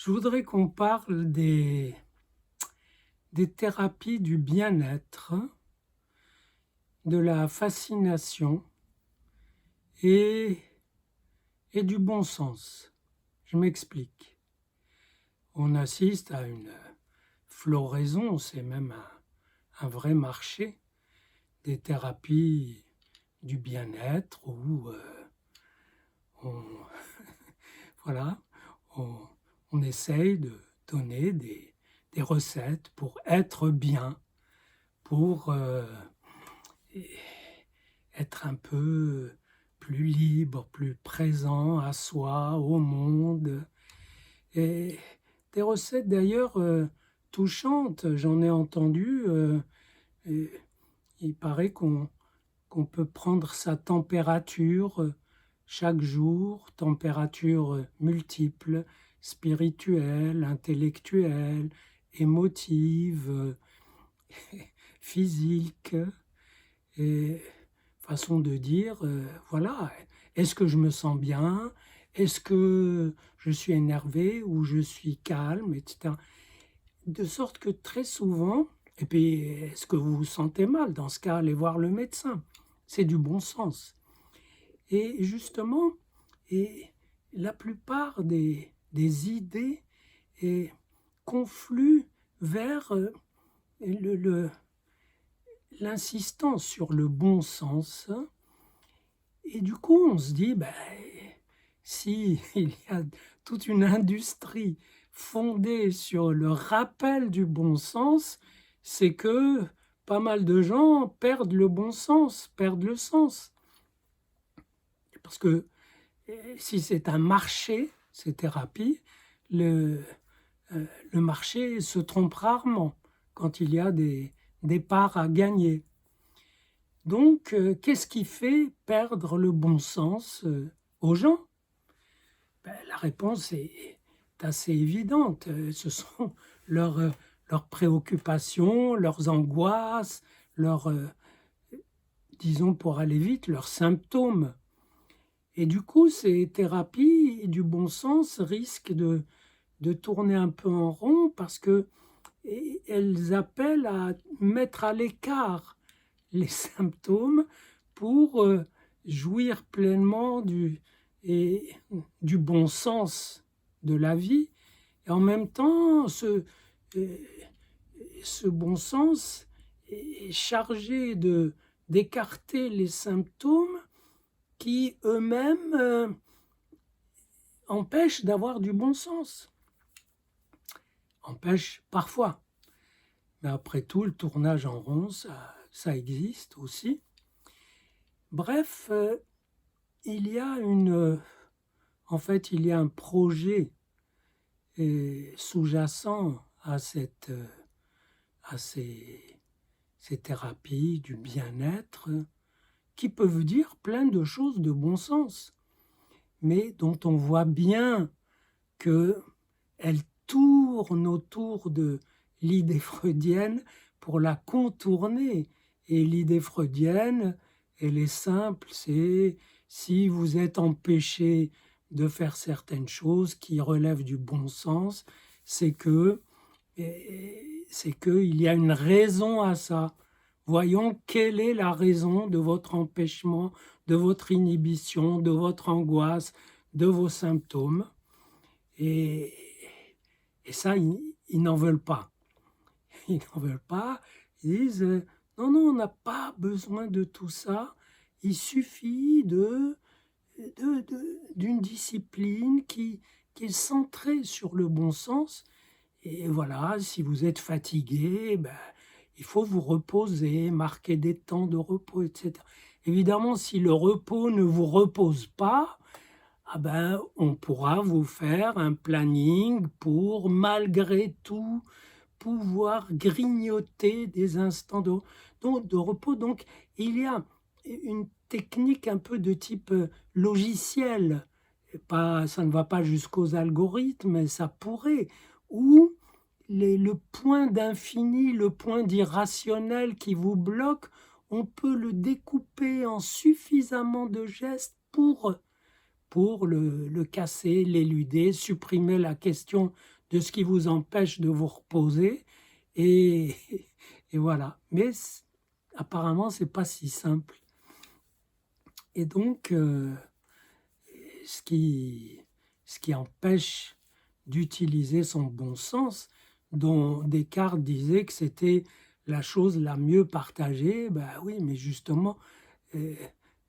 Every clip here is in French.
Je voudrais qu'on parle des thérapies du bien-être, de la fascination et, et du bon sens. Je m'explique. On assiste à une floraison, c'est même un vrai marché des thérapies du bien-être où on, voilà, on, on essaye de donner des recettes pour être bien, pour être un peu plus libre, plus présent à soi, au monde. Et des recettes d'ailleurs touchantes, j'en ai entendu. Et il paraît qu'on peut prendre sa température chaque jour, température multiple, spirituelle, intellectuelle, émotive, physique. Et façon de dire, voilà, est-ce que je me sens bien? Est-ce que je suis énervé ou je suis calme, etc. De sorte que très souvent, et puis est-ce que vous vous sentez mal? Dans ce cas, allez voir le médecin. C'est du bon sens. Et justement, et la plupart des idées confluent vers le, l'insistance sur le bon sens. Et du coup, on se dit, ben, si il y a toute une industrie fondée sur le rappel du bon sens, c'est que pas mal de gens perdent le bon sens, perdent le sens. Parce que si c'est un marché, ces thérapies, le, le marché se trompe rarement quand il y a des parts à gagner. Donc, qu'est-ce qui fait perdre le bon sens aux gens? Ben, la réponse est assez évidente. Ce sont leurs préoccupations, leurs angoisses, disons pour aller vite, leurs symptômes. Et du coup, ces thérapies du bon sens risquent de tourner un peu en rond parce que elles appellent à mettre à l'écart les symptômes pour jouir pleinement du bon sens de la vie. Et en même temps, ce bon sens est chargé d'écarter les symptômes qui eux-mêmes empêchent d'avoir du bon sens. Empêchent parfois. Mais après tout, le tournage en rond, ça existe aussi. Bref, il y a en fait, il y a un projet sous-jacent à ces thérapies du bien-être qui peuvent dire plein de choses de bon sens, mais dont on voit bien qu'elles tournent autour de l'idée freudienne pour la contourner. Et l'idée freudienne, elle est simple, c'est si vous êtes empêché de faire certaines choses qui relèvent du bon sens, c'est qu'il y a une raison à ça. Voyons quelle est la raison de votre empêchement, de votre inhibition, de votre angoisse, de vos symptômes. Et ça, ils n'en veulent pas. Ils n'en veulent pas. Ils disent, non, non, on n'a pas besoin de tout ça. Il suffit d'une discipline qui est centrée sur le bon sens. Et voilà, si vous êtes fatigué, ben, il faut vous reposer, marquer des temps de repos, etc. Évidemment, si le repos ne vous repose pas, ah ben, on pourra vous faire un planning pour, malgré tout, pouvoir grignoter des instants de repos. Donc, il y a une technique un peu de type logiciel. Ça ne va pas jusqu'aux algorithmes, mais ça pourrait. Où le point d'infini, le point d'irrationnel qui vous bloque, on peut le découper en suffisamment de gestes pour le casser, l'éluder, supprimer la question de ce qui vous empêche de vous reposer, et, et voilà. Mais apparemment, c'est pas si simple. Et donc, ce qui empêche d'utiliser son bon sens, dont Descartes disait que c'était la chose la mieux partagée, ben oui, mais justement,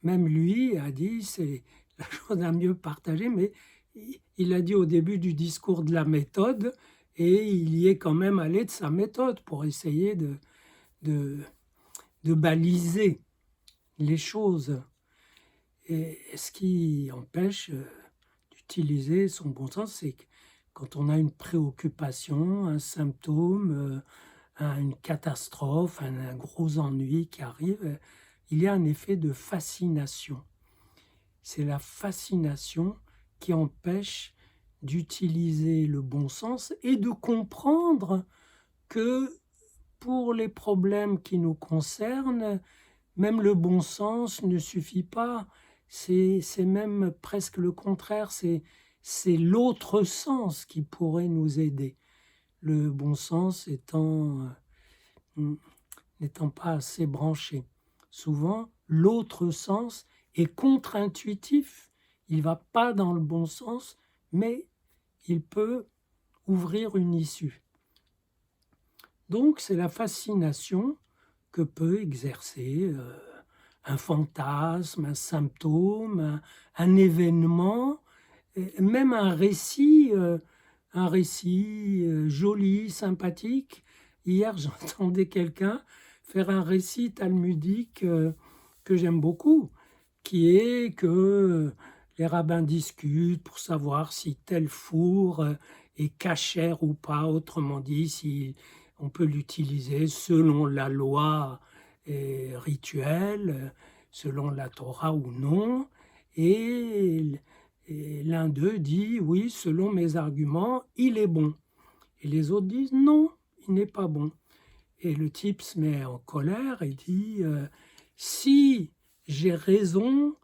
même lui a dit c'est la chose la mieux partagée, mais il a dit au début du discours de la méthode, et il y est quand même allé de sa méthode pour essayer de, de baliser les choses. Et ce qui empêche d'utiliser son bon sens, c'est que quand on a une préoccupation, un symptôme, une catastrophe, un gros ennui qui arrive, il y a un effet de fascination. C'est la fascination qui empêche d'utiliser le bon sens et de comprendre que pour les problèmes qui nous concernent, même le bon sens ne suffit pas. C'est même presque le contraire, c'est l'autre sens qui pourrait nous aider. Le bon sens n'étant pas assez branché. Souvent, l'autre sens est contre-intuitif. Il ne va pas dans le bon sens, mais il peut ouvrir une issue. Donc, c'est la fascination que peut exercer un fantasme, un symptôme, un événement, même un récit joli, sympathique. Hier, j'entendais quelqu'un faire un récit talmudique que j'aime beaucoup, qui est que les rabbins discutent pour savoir si tel four est cachère ou pas, autrement dit, si on peut l'utiliser selon la loi rituelle, selon la Torah ou non. Et l'un d'eux dit, oui, selon mes arguments, il est bon. Et les autres disent, non, il n'est pas bon. Et le type se met en colère et dit, si j'ai raison,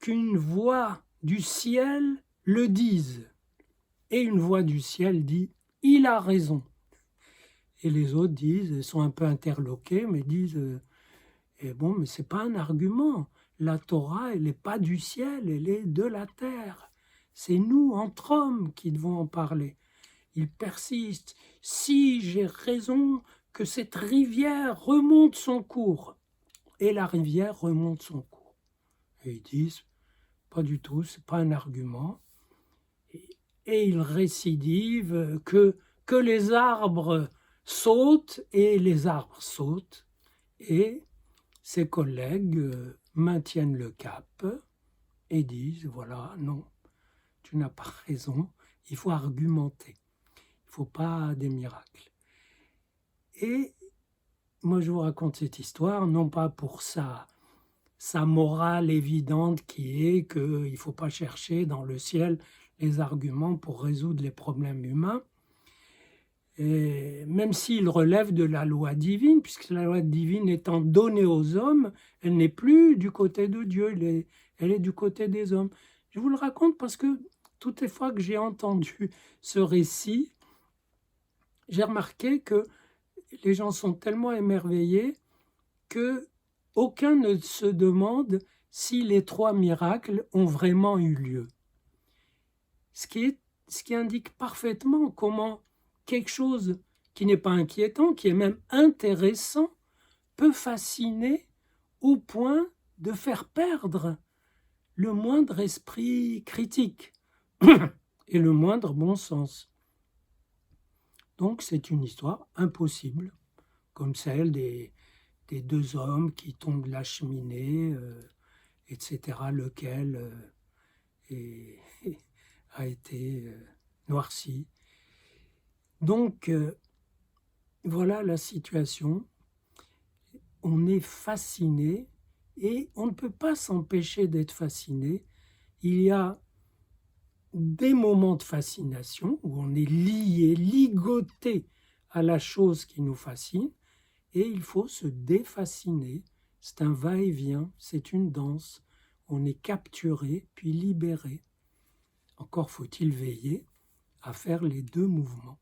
qu'une voix du ciel le dise. Et une voix du ciel dit, il a raison. Et les autres disent, sont un peu interloqués, mais disent, et bon, mais c'est pas un argument. La Torah, elle n'est pas du ciel, elle est de la terre. C'est nous, entre hommes, qui devons en parler. Il persiste. Si j'ai raison que cette rivière remonte son cours. Et la rivière remonte son cours. Et ils disent, pas du tout, c'est pas un argument. Et ils récidivent que les arbres sautent, et les arbres sautent. Et ses collègues maintiennent le cap et disent, voilà, non, tu n'as pas raison, il faut argumenter, il ne faut pas des miracles. Et moi, je vous raconte cette histoire, non pas pour sa morale évidente qui est qu'il ne faut pas chercher dans le ciel les arguments pour résoudre les problèmes humains, et même s'il relève de la loi divine, puisque la loi divine étant donnée aux hommes, elle n'est plus du côté de Dieu, elle est du côté des hommes. Je vous le raconte parce que toutes les fois que j'ai entendu ce récit, j'ai remarqué que les gens sont tellement émerveillés que aucun ne se demande si les 3 miracles ont vraiment eu lieu. Ce qui indique parfaitement comment quelque chose qui n'est pas inquiétant, qui est même intéressant, peut fasciner au point de faire perdre le moindre esprit critique et le moindre bon sens. Donc c'est une histoire impossible, comme celle des 2 hommes qui tombent de la cheminée, etc., lequel a été noirci. Donc, voilà la situation. On est fasciné et on ne peut pas s'empêcher d'être fasciné. Il y a des moments de fascination où on est lié, ligoté à la chose qui nous fascine, et il faut se défasciner. C'est un va-et-vient, c'est une danse. On est capturé puis libéré. Encore faut-il veiller à faire les 2 mouvements.